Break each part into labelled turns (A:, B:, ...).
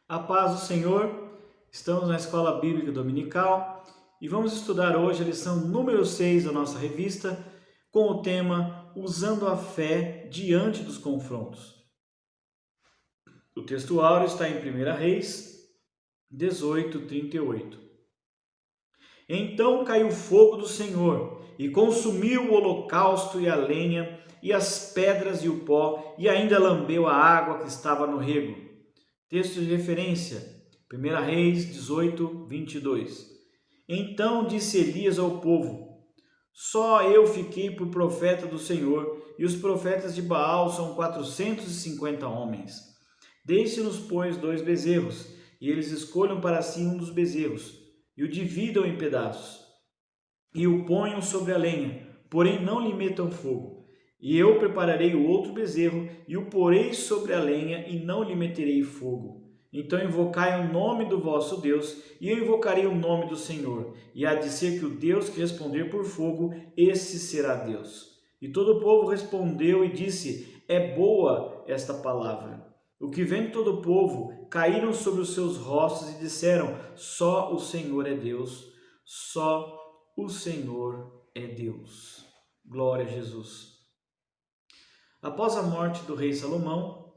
A: A paz do Senhor, estamos na Escola Bíblica Dominical e vamos estudar hoje a lição número 6 da nossa revista com o tema Usando a Fé Diante dos Confrontos. O texto áureo está em 1 Reis 18:38. Então caiu o fogo do Senhor e consumiu o holocausto e a lenha e as pedras e o pó e ainda lambeu a água que estava no rego. Texto de referência, 1 Reis 18:22. Então disse Elias ao povo: Só eu fiquei por profeta do Senhor, e os profetas de Baal são 450 homens. Deixe-nos, pois, 2 bezerros, e eles escolham para si um dos bezerros, e o dividam em pedaços, e o ponham sobre a lenha, porém não lhe metam fogo. E eu prepararei o outro bezerro, e o porei sobre a lenha, e não lhe meterei fogo. Então invocai o nome do vosso Deus, e eu invocarei o nome do Senhor. E há de ser que o Deus que responder por fogo, esse será Deus. E todo o povo respondeu e disse: É boa esta palavra. O que vendo todo o povo, caíram sobre os seus rostos e disseram: Só o Senhor é Deus, só o Senhor é Deus. Glória a Jesus. Após a morte do rei Salomão,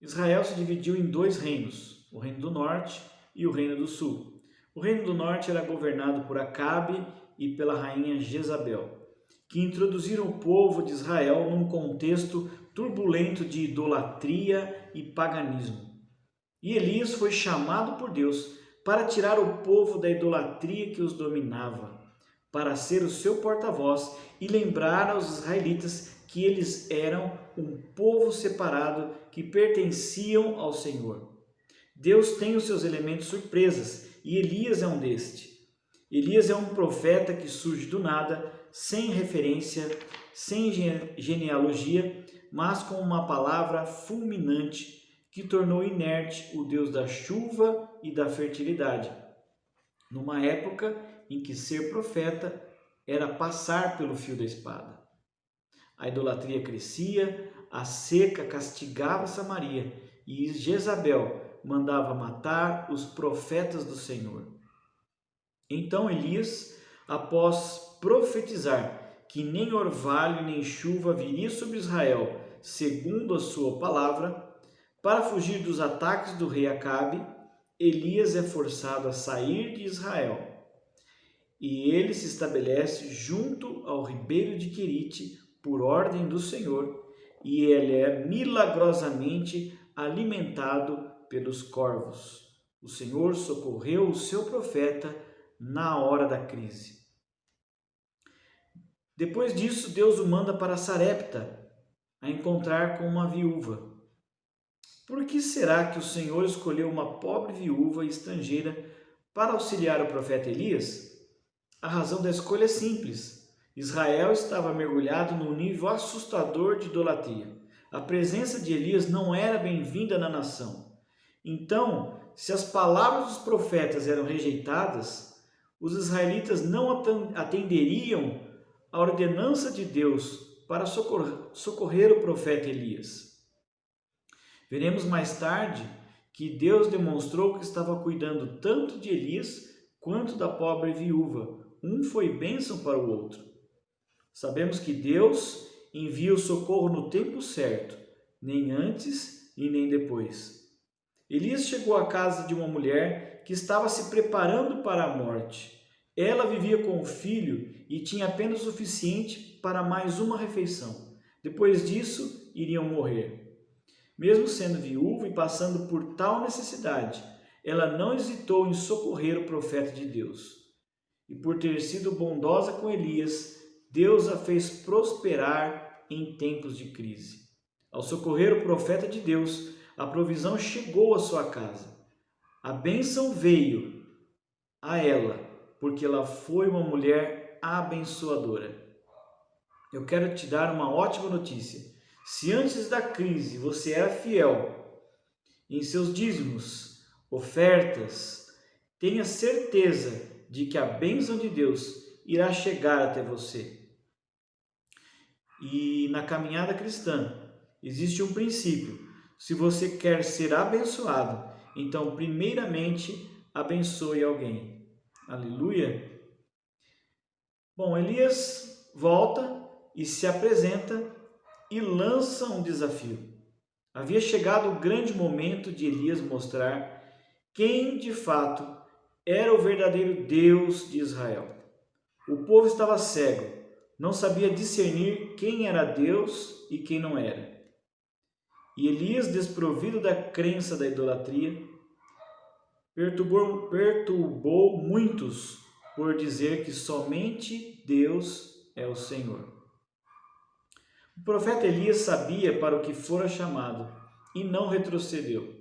A: Israel se dividiu em 2 reinos, o reino do norte e o reino do sul. O reino do norte era governado por Acabe e pela rainha Jezabel, que introduziram o povo de Israel num contexto turbulento de idolatria e paganismo. E Elias foi chamado por Deus para tirar o povo da idolatria que os dominava, para ser o seu porta-voz e lembrar aos israelitas que eles eram um povo separado que pertenciam ao Senhor. Deus tem os seus elementos surpresas e Elias é um destes. Elias é um profeta que surge do nada, sem referência, sem genealogia, mas com uma palavra fulminante que tornou inerte o Deus da chuva e da fertilidade, numa época em que ser profeta era passar pelo fio da espada. A idolatria crescia, a seca castigava Samaria e Jezabel mandava matar os profetas do Senhor. Então Elias, após profetizar que nem orvalho nem chuva viria sobre Israel, segundo a sua palavra, para fugir dos ataques do rei Acabe, Elias é forçado a sair de Israel. E ele se estabelece junto ao ribeiro de Querite, por ordem do Senhor, e ele é milagrosamente alimentado pelos corvos. O Senhor socorreu o seu profeta na hora da crise. Depois disso, Deus o manda para Sarepta, a encontrar com uma viúva. Por que será que o Senhor escolheu uma pobre viúva estrangeira para auxiliar o profeta Elias? A razão da escolha é simples. Israel estava mergulhado num nível assustador de idolatria. A presença de Elias não era bem-vinda na nação. Então, se as palavras dos profetas eram rejeitadas, os israelitas não atenderiam à ordenança de Deus para socorrer o profeta Elias. Veremos mais tarde que Deus demonstrou que estava cuidando tanto de Elias quanto da pobre viúva. Um foi bênção para o outro. Sabemos que Deus envia o socorro no tempo certo, nem antes e nem depois. Elias chegou à casa de uma mulher que estava se preparando para a morte. Ela vivia com o filho e tinha apenas o suficiente para mais uma refeição. Depois disso, iriam morrer. Mesmo sendo viúva e passando por tal necessidade, ela não hesitou em socorrer o profeta de Deus. E por ter sido bondosa com Elias, Deus a fez prosperar em tempos de crise. Ao socorrer o profeta de Deus, a provisão chegou à sua casa. A bênção veio a ela, porque ela foi uma mulher abençoadora. Eu quero te dar uma ótima notícia. Se antes da crise você era fiel em seus dízimos, ofertas, tenha certeza de que a bênção de Deus irá chegar até você. E na caminhada cristã existe um princípio. Se você quer ser abençoado, Então, primeiramente, abençoe alguém. Aleluia! Bom, Elias volta e se apresenta e lança um desafio. Havia chegado o grande momento de Elias mostrar quem de fato era o verdadeiro Deus de Israel. O povo estava cego, não sabia discernir quem era Deus e quem não era. E Elias, desprovido da crença da idolatria, perturbou muitos por dizer que somente Deus é o Senhor. O profeta Elias sabia para o que fora chamado e não retrocedeu.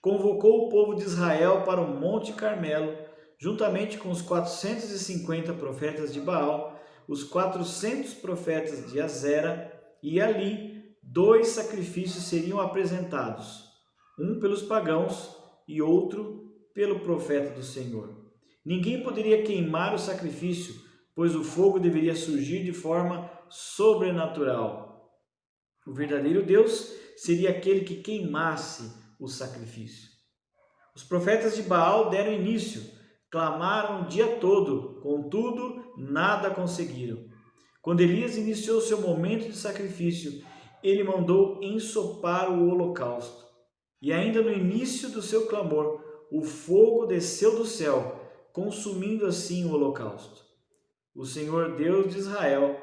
A: Convocou o povo de Israel para o Monte Carmelo, juntamente com os 450 profetas de Baal, os 400 profetas de Azera, e ali 2 sacrifícios seriam apresentados, um pelos pagãos e outro pelo profeta do Senhor. Ninguém poderia queimar o sacrifício, pois o fogo deveria surgir de forma sobrenatural. O verdadeiro Deus seria aquele que queimasse o sacrifício. Os profetas de Baal deram início, clamaram o dia todo, contudo, nada conseguiram. Quando Elias iniciou seu momento de sacrifício, ele mandou ensopar o holocausto. E ainda no início do seu clamor, o fogo desceu do céu, consumindo assim o holocausto. O Senhor Deus de Israel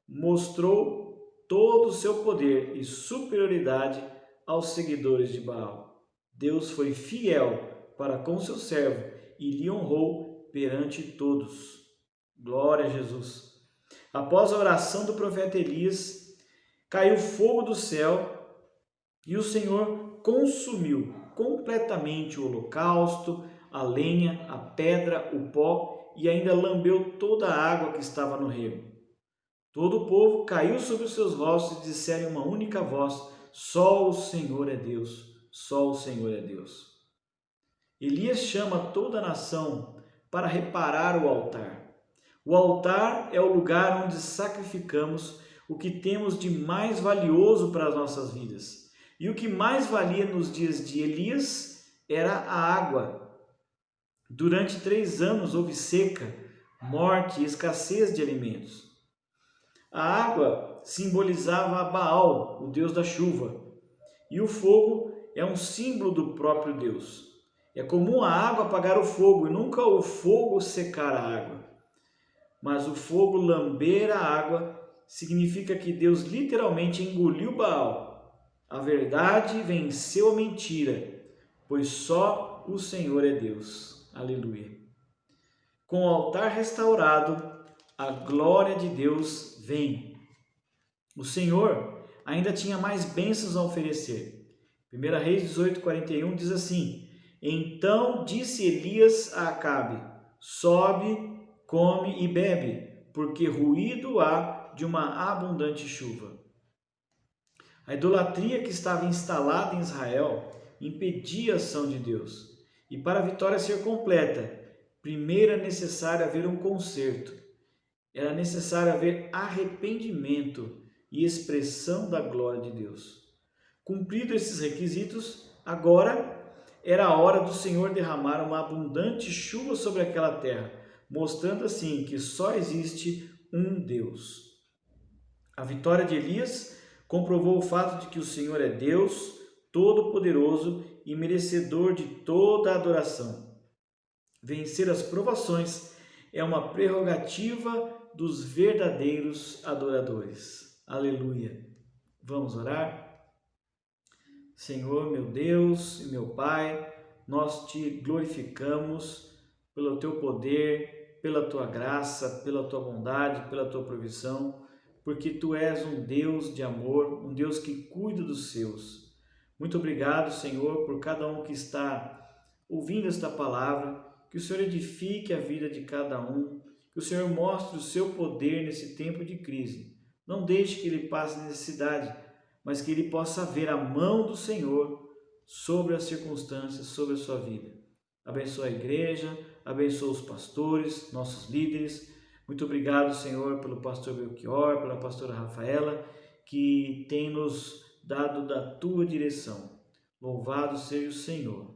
A: mostrou todo o seu poder e superioridade aos seguidores de Baal. Deus foi fiel para com seu servo e lhe honrou perante todos. Glória a Jesus. Após a oração do profeta Elias, caiu fogo do céu e o Senhor consumiu completamente o holocausto, a lenha, a pedra, o pó e ainda lambeu toda a água que estava no rego. Todo o povo caiu sobre os seus rostos e disseram em uma única voz: só o Senhor é Deus, só o Senhor é Deus. Elias chama toda a nação para reparar o altar. O altar é o lugar onde sacrificamos o que temos de mais valioso para as nossas vidas. E o que mais valia nos dias de Elias era a água. Durante 3 anos houve seca, morte e escassez de alimentos. A água simbolizava Baal, o deus da chuva, e o fogo é um símbolo do próprio Deus. É comum a água apagar o fogo e nunca o fogo secar a água. Mas o fogo lamber a água significa que Deus literalmente engoliu Baal. A verdade venceu a mentira, pois só o Senhor é Deus. Aleluia. Com o altar restaurado, a glória de Deus vem. O Senhor ainda tinha mais bênçãos a oferecer. 1 Reis 18:41 diz assim: Então disse Elias a Acabe: sobe, come e bebe, porque ruído há de uma abundante chuva. A idolatria que estava instalada em Israel impedia a ação de Deus. E para a vitória ser completa, primeiro é necessário haver um conserto. Era necessário haver arrependimento e expressão da glória de Deus. Cumpridos esses requisitos, agora era a hora do Senhor derramar uma abundante chuva sobre aquela terra, mostrando assim que só existe um Deus. A vitória de Elias comprovou o fato de que o Senhor é Deus, todo-poderoso e merecedor de toda a adoração. Vencer as provações é uma prerrogativa dos verdadeiros adoradores. Aleluia! Vamos orar? Senhor, meu Deus e meu Pai, nós te glorificamos pelo teu poder, pela tua graça, pela tua bondade, pela tua provisão, porque tu és um Deus de amor, um Deus que cuida dos seus. Muito obrigado, Senhor, por cada um que está ouvindo esta palavra, que o Senhor edifique a vida de cada um, que o Senhor mostre o seu poder nesse tempo de crise. Não deixe que ele passe necessidade, mas que ele possa ver a mão do Senhor sobre as circunstâncias, sobre a sua vida. Abençoa a igreja, abençoa os pastores, nossos líderes. Muito obrigado, Senhor, pelo pastor Belchior, pela pastora Rafaela, que tem nos dado da tua direção. Louvado seja o Senhor.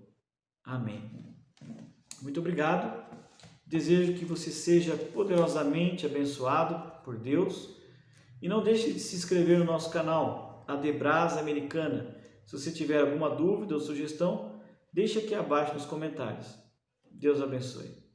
A: Amém. Muito obrigado. Desejo que você seja poderosamente abençoado por Deus e não deixe de se inscrever no nosso canal, Adebras Americana. Se você tiver alguma dúvida ou sugestão, deixe aqui abaixo nos comentários. Deus abençoe.